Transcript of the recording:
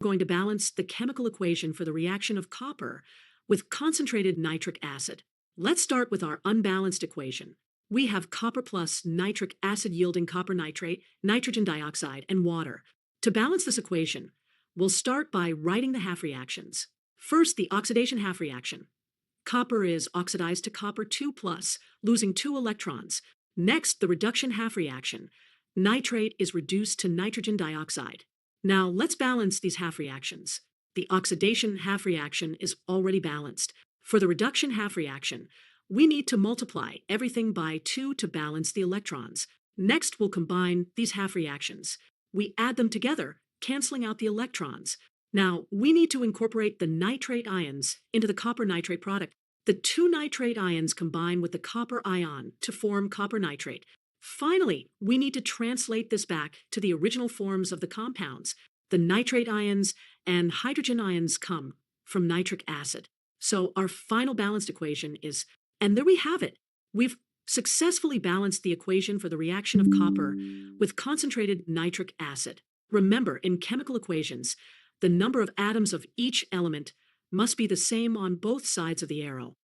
Going to balance the chemical equation for the reaction of copper with concentrated nitric acid. Let's start with our unbalanced equation. We have copper plus nitric acid yielding copper nitrate, nitrogen dioxide, and water. To balance this equation, we'll start by writing the half reactions. First, the oxidation half reaction. Copper is oxidized to copper 2 plus, losing 2 electrons. Next, the reduction half reaction. Nitrate is reduced to nitrogen dioxide. Now, let's balance these half reactions. The oxidation half reaction is already balanced. For the reduction half reaction, we need to multiply everything by 2 to balance the electrons. Next, we'll combine these half reactions. We add them together, canceling out the electrons. Now, we need to incorporate the nitrate ions into the copper nitrate product. The 2 nitrate ions combine with the copper ion to form copper nitrate. Finally, we need to translate this back to the original forms of the compounds. The nitrate ions and hydrogen ions come from nitric acid. So our final balanced equation is, and there we have it. We've successfully balanced the equation for the reaction of copper with concentrated nitric acid. Remember, in chemical equations, the number of atoms of each element must be the same on both sides of the arrow.